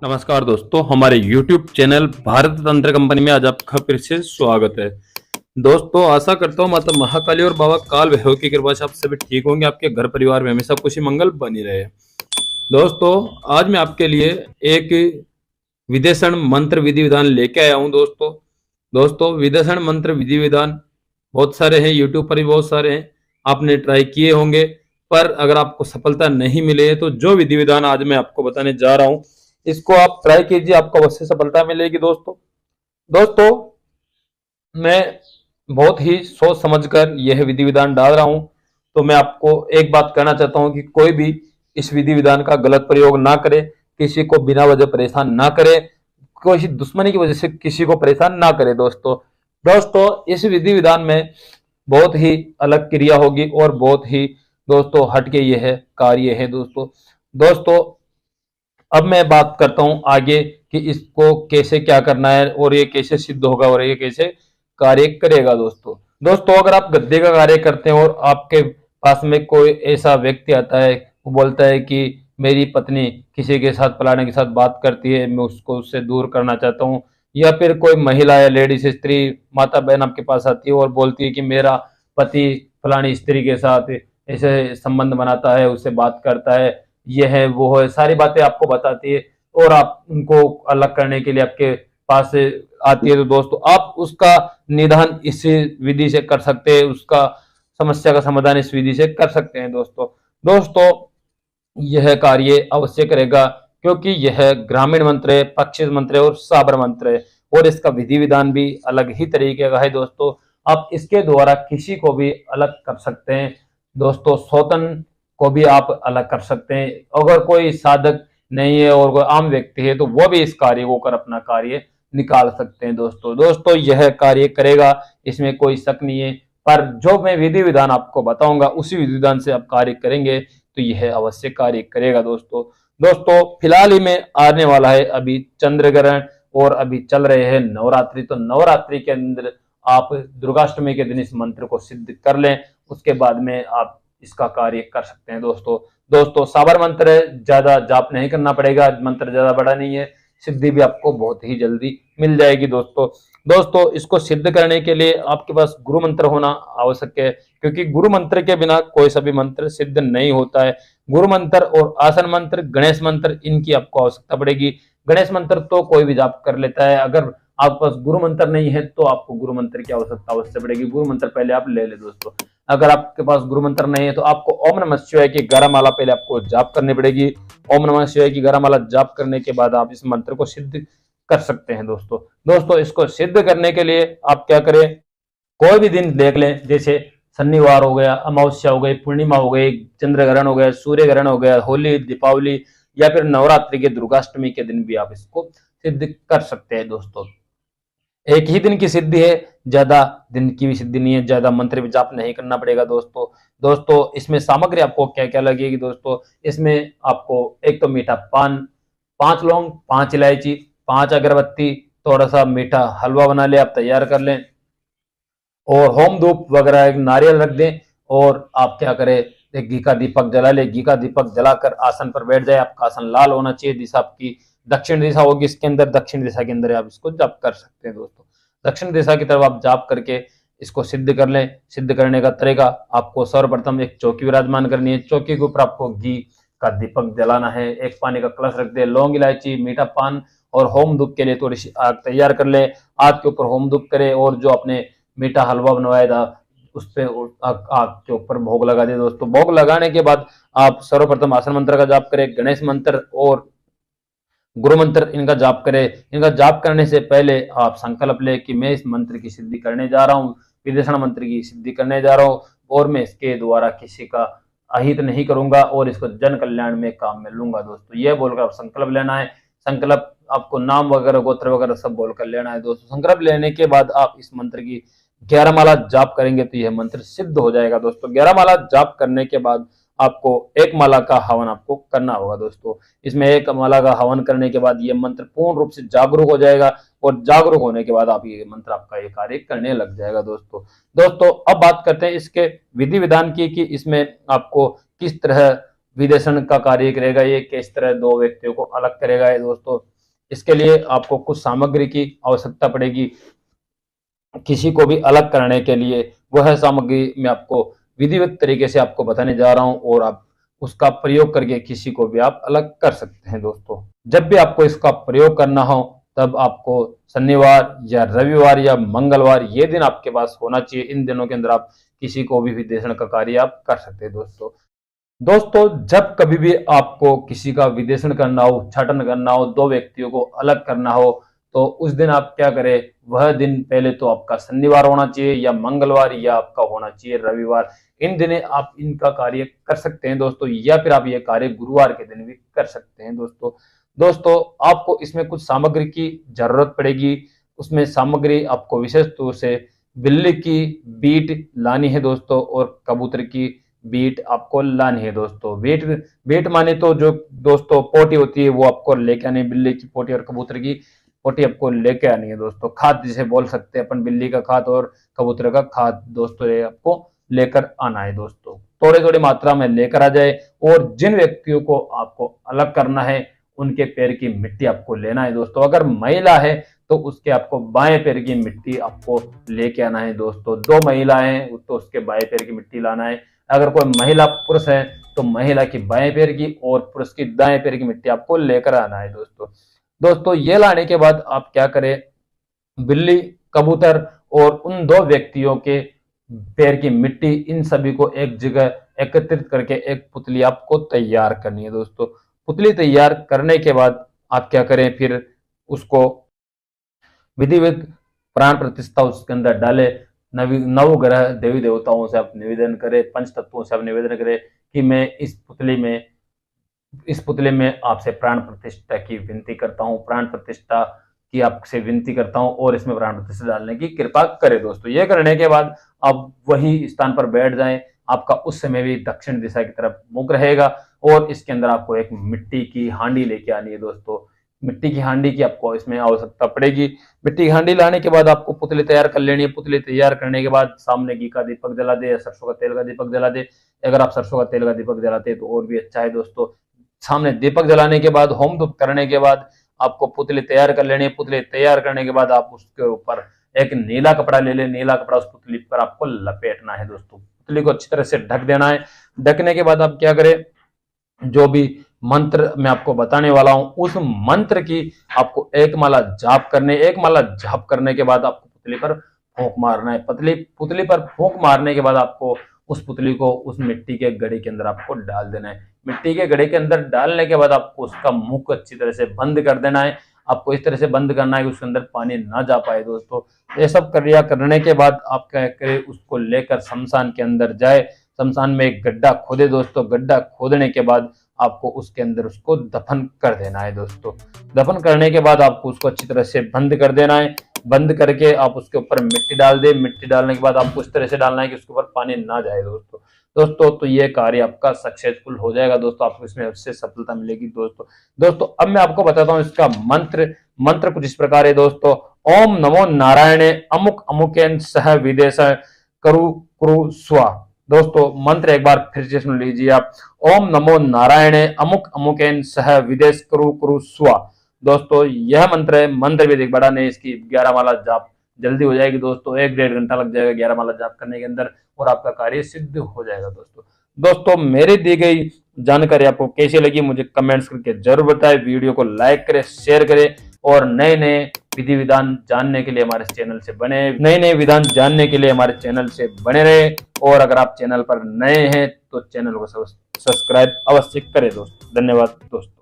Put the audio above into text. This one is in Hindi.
नमस्कार दोस्तों, हमारे YouTube चैनल भारत तंत्र कंपनी में आज आपका फिर से स्वागत है। दोस्तों, आशा करता हूँ माता महाकाली और बाबा काल भैरव की कृपा से आप सभी ठीक होंगे, आपके घर परिवार में हमेशा खुशी मंगल बनी रहे। दोस्तों, आज मैं आपके लिए एक विदेशण मंत्र विधि विधान लेके आया हूँ। दोस्तों विदेशण मंत्र विधि विधान बहुत सारे हैं, यूट्यूब पर भी बहुत सारे हैं, आपने ट्राई किए होंगे, पर अगर आपको सफलता नहीं मिले है तो जो विधि विधान आज मैं आपको बताने जा रहा हूँ इसको आप ट्राई कीजिए, आपको अवश्य सफलता मिलेगी। दोस्तों मैं बहुत ही सोच समझकर यह विधि विधान डाल रहा हूं, तो मैं आपको एक बात कहना चाहता हूं कि कोई भी इस विधि विधान का गलत प्रयोग ना करे, किसी को बिना वजह परेशान ना करे, कोई दुश्मनी की वजह से किसी को परेशान ना करे। दोस्तों इस विधि विधान में बहुत ही अलग क्रिया होगी और बहुत ही दोस्तों हटके यह कार्य है। दोस्तों अब मैं बात करता हूं आगे कि इसको कैसे क्या करना है और ये कैसे सिद्ध होगा और ये कैसे कार्य करेगा। दोस्तों अगर आप गद्दे का कार्य करते हैं और आपके पास में कोई ऐसा व्यक्ति आता है, वो बोलता है कि मेरी पत्नी किसी के साथ फलाने के साथ बात करती है, मैं उसको उससे दूर करना चाहता हूँ, या फिर कोई महिला या लेडीज स्त्री माता बहन आपके पास आती है और बोलती है कि मेरा पति फलानी स्त्री के साथ ऐसे संबंध बनाता है, उससे बात करता है, ये है वो है, सारी बातें आपको बताती है और आप उनको अलग करने के लिए आपके पास से आती है, तो दोस्तों आप उसका निदान इस विधि से कर सकते हैं, उसका समस्या का समाधान इस विधि से कर सकते हैं। दोस्तों यह कार्य अवश्य करेगा, क्योंकि यह ग्रामीण मंत्र है, पक्षी मंत्र है और साबर मंत्र है, और इसका विधि विधान भी अलग ही तरीके का है। दोस्तों आप इसके द्वारा किसी को भी अलग कर सकते हैं। दोस्तों सौतन को भी आप अलग कर सकते हैं। अगर कोई साधक नहीं है और कोई आम व्यक्ति है तो वह भी इस कार्य को कर अपना कार्य निकाल सकते हैं। दोस्तों यह कार्य करेगा, इसमें कोई शक नहीं है, पर जो मैं विधि विधान आपको बताऊंगा उसी विधि विधान से आप कार्य करेंगे तो यह अवश्य कार्य करेगा। दोस्तों फिलहाल ही में आने वाला है अभी चंद्र ग्रहण और अभी चल रहे हैं नवरात्रि, तो नवरात्रि के अंदर आप दुर्गाष्टमी के दिन इस मंत्र को सिद्ध कर लें, उसके बाद में आप इसका कार्य कर सकते हैं। दोस्तों साबर मंत्र है, ज्यादा जाप नहीं करना पड़ेगा, मंत्र ज्यादा बड़ा नहीं है, सिद्धि भी आपको बहुत ही जल्दी मिल जाएगी। दोस्तों इसको सिद्ध करने के लिए आपके पास गुरु मंत्र होना आवश्यक है, क्योंकि गुरु मंत्र के बिना कोई सा भी मंत्र सिद्ध नहीं होता है। गुरु मंत्र और आसन मंत्र, गणेश मंत्र, इनकी आपको आवश्यकता पड़ेगी। गणेश मंत्र तो कोई भी जाप कर लेता है, अगर आपके पास गुरु मंत्र नहीं है तो आपको गुरु मंत्र की आवश्यकता अवश्य पड़ेगी। गुरु मंत्र पहले आप ले ले। दोस्तों अगर आपके पास गुरु मंत्र नहीं है तो आपको ओम नमः शिवाय की 11 माला पहले आपको जाप करनी पड़ेगी। ओम नमः शिवाय की 11 माला जाप करने के बाद आप इस मंत्र को सिद्ध कर सकते हैं। दोस्तों इसको सिद्ध करने के लिए आप क्या करें, कोई भी दिन देख लें, जैसे शनिवार हो गया, अमावस्या हो गई, पूर्णिमा हो गई, चंद्र ग्रहण हो गया, सूर्य ग्रहण हो गया, होली, दीपावली या फिर नवरात्रि के दुर्गाष्टमी के दिन भी आप इसको सिद्ध कर सकते हैं। दोस्तों एक ही दिन की सिद्धि है, ज्यादा दिन की भी सिद्धि नहीं है, ज्यादा मंत्र भी जाप नहीं करना पड़ेगा। दोस्तों इसमें सामग्री आपको क्या क्या लगेगी। दोस्तों इसमें आपको एक तो मीठा पान, 5 लौंग, 5 इलायची, 5 अगरबत्ती, थोड़ा सा मीठा हलवा बना ले आप तैयार कर लें, और होम धूप वगैरह एक नारियल रख दें, और आप क्या करें एक घी का दीपक जला ले। घी का दीपक जलाकर आसन पर बैठ जाए, आपका आसन लाल होना चाहिए, दिशा आपकी दक्षिण दिशा होगी, इसके अंदर दक्षिण दिशा के अंदर आप इसको जाप कर सकते हैं। दोस्तों दक्षिण दिशा की तरफ आप जाप करके इसको सिद्ध कर लें। सिद्ध करने का तरीका, आपको सर्वप्रथम एक चौकी विराजमान करनी है, चौकी के ऊपर आपको घी का दीपक जलाना है, एक पानी का कलश रख दे, लौंग, इलायची, मीठा पान और होम धूप के लिए थोड़ी सी आग तैयार कर ले। आग के ऊपर होम धूप करे और जो अपने मीठा हलवा बनवाया था उस पे आग के ऊपर भोग लगा दे। दोस्तों भोग लगाने के बाद आप सर्वप्रथम आसन मंत्र का जाप करें, गणेश मंत्र और गुरु मंत्र इनका जाप करें। इनका जाप करने से पहले आप संकल्प ले कि मैं इस मंत्र की सिद्धि करने जा रहा हूँ, विदेशण मंत्र की सिद्धि करने जा रहा हूँ, और मैं इसके द्वारा किसी का अहित नहीं करूंगा और इसको जन कल्याण में काम में लूंगा। दोस्तों यह बोलकर आप संकल्प लेना है। संकल्प आपको नाम वगैरह गोत्र वगैरह सब बोलकर लेना है। दोस्तों संकल्प लेने के बाद आप इस मंत्र की 11 माला जाप करेंगे तो यह मंत्र सिद्ध हो जाएगा। दोस्तों 11 माला जाप करने के बाद आपको एक माला का हवन आपको करना होगा दोस्तों। इसमें एक माला का हवन करने के बाद ये मंत्र पूर्ण रूप से जागरूक हो जाएगा और जागरूक होने के बाद आप ये मंत्र आपका ये कार्य करने लग जाएगा दोस्तों। अब बात करते हैं इसके विधि विधान की कि इसमें आपको किस तरह विदेशन का कार्य करेगा, ये किस तरह दो व्यक्तियों को अलग करेगा ये दोस्तों। इसके लिए आपको कुछ सामग्री की आवश्यकता पड़ेगी। किसी को भी अलग करने के लिए वह सामग्री मैं आपको विधिवत तरीके से आपको बताने जा रहा हूं और आप उसका प्रयोग करके किसी को भी आप अलग कर सकते हैं दोस्तों। जब भी आपको इसका प्रयोग करना हो तब आपको शनिवार या रविवार या मंगलवार ये दिन आपके पास होना चाहिए। इन दिनों के अंदर आप किसी को भी विदेशन का कार्य आप कर सकते हैं दोस्तों। जब कभी भी आपको किसी का विदेशन करना हो, उच्चाटन करना हो, दो व्यक्तियों को अलग करना हो, तो उस दिन आप क्या करें, वह दिन पहले तो आपका शनिवार होना चाहिए या मंगलवार या आपका होना चाहिए रविवार। इन दिने आप इनका कार्य कर सकते हैं दोस्तों, या फिर आप ये कार्य गुरुवार के दिन भी कर सकते हैं दोस्तों। आपको इसमें कुछ सामग्री की जरूरत पड़ेगी। उसमें सामग्री आपको विशेष तौर से बिल्ली की बीट लानी है दोस्तों और कबूतर की बीट आपको लानी है दोस्तों। बीट माने तो जो दोस्तों पोटी होती है वो आपको लेके आनी है। बिल्ली की पोटी और कबूतर की पोटी आपको लेके आनी है दोस्तों। खाद जिसे बोल सकते हैं अपन, बिल्ली का खाद और कबूतर का खाद दोस्तों ये आपको लेकर आना है दोस्तों। थोड़ी मात्रा में लेकर आ जाए। और जिन व्यक्तियों को आपको अलग करना है उनके पैर की मिट्टी आपको लेना है दोस्तों। अगर महिला है तो उसके आपको बाएं पैर की मिट्टी आपको लेके आना है दोस्तों। दो महिलाएं हैं तो उसके बाएं पैर की मिट्टी लाना है। अगर कोई महिला पुरुष है तो महिला की बाएं पैर की और पुरुष की दाएं पैर की मिट्टी आपको लेकर आना है दोस्तों। ये लाने के बाद आप क्या करें, बिल्ली, कबूतर और उन दो व्यक्तियों के पैर की मिट्टी, इन सभी को एक जगह एकत्रित करके एक पुतली आपको तैयार करनी है दोस्तों। पुतली तैयार करने के बाद आप क्या करें, फिर उसको विधिवत प्राण प्रतिष्ठा उसके अंदर डाले। नवग्रह देवी देवताओं से आप निवेदन करें, पंच तत्वों से आप निवेदन करें कि मैं इस पुतले में आपसे प्राण प्रतिष्ठा की विनती करता हूं, प्राण प्रतिष्ठा की आपसे विनती करता हूं और इसमें प्राण प्रतिष्ठा डालने की कृपा करें दोस्तों। ये करने के बाद आप वही स्थान पर बैठ जाएं। आपका उस समय भी दक्षिण दिशा की तरफ मुख रहेगा और इसके अंदर आपको एक मिट्टी की हांडी लेके आनी है दोस्तों। मिट्टी की हांडी की आपको इसमें आवश्यकता पड़ेगी। मिट्टी की हांडी लाने के बाद आपको पुतली तैयार कर लेनी है। पुतली तैयार करने के बाद सामने घी का दीपक जला दे या सरसों का तेल का दीपक जला दे। अगर आप सरसों का तेल का दीपक जलाते हैं तो और भी अच्छा है दोस्तों। सामने दीपक जलाने के बाद, होम धूप करने के बाद आपको पुतली तैयार कर लेनी है। पुतली तैयार करने के बाद आप उसके ऊपर एक नीला कपड़ा ले ले। नीला कपड़ा उस पुतली पर आपको लपेटना है दोस्तों। पुतली को अच्छी तरह से ढक देना है। ढकने के बाद आप क्या करें, जो भी मंत्र मैं आपको बताने वाला हूं उस मंत्र की आपको एक माला जाप करने। एक माला जाप करने के बाद आपको पुतली पर फूंक मारना है। पुतली पर फूंक मारने के बाद आपको उस पुतली को उस मिट्टी के घड़े के अंदर आपको डाल देना है। मिट्टी के घड़े के अंदर डालने के बाद आपको उसका मुख अच्छी तरह से बंद कर देना है। आपको इस तरह से बंद करना है कि उसके अंदर पानी ना जा पाए दोस्तों। ये सब क्रिया करने के बाद आप क्या करें, उसको लेकर शमशान के अंदर जाए। शमशान में एक गड्ढा खोदे दोस्तों। गड्ढा खोदने के बाद आपको उसके अंदर उसको दफन कर देना है दोस्तों। दफन करने के बाद आपको उसको अच्छी तरह से बंद कर देना है। बंद करके आप उसके ऊपर मिट्टी डाल दे। मिट्टी डालने के बाद आपको इस तरह से डालना है कि उसके ऊपर पानी ना जाए दोस्तों। तो ये कार्य आपका सक्सेसफुल हो जाएगा दोस्तों। आपको इसमें उससे सफलता मिलेगी दोस्तों। अब मैं आपको बताता हूँ इसका मंत्र कुछ इस प्रकार है दोस्तों। ओम नमो नारायणे अमुक अमुकेन सह विदेश करु कुरु स्वा। दोस्तों मंत्र एक बार फिर से सुन लीजिए आप। ओम नमो नारायणे अमुक अमुकेन सह विदेश करु कुरु स्वा। दोस्तों यह मंत्र है। मंत्र भी बड़ा नहीं, इसकी 11 माला जाप जल्दी हो जाएगी दोस्तों। 1-1.5 घंटा लग जाएगा 11 माला जाप करने के अंदर और आपका कार्य सिद्ध हो जाएगा दोस्तों। मेरी दी गई जानकारी आपको कैसी लगी मुझे कमेंट्स करके जरूर बताएं। वीडियो को लाइक करें, शेयर करें और नए विधि विधान जानने के लिए हमारे चैनल से बने रहे। और अगर आप चैनल पर नए हैं तो चैनल को सब्सक्राइब अवश्य करें दोस्तों। धन्यवाद दोस्तों।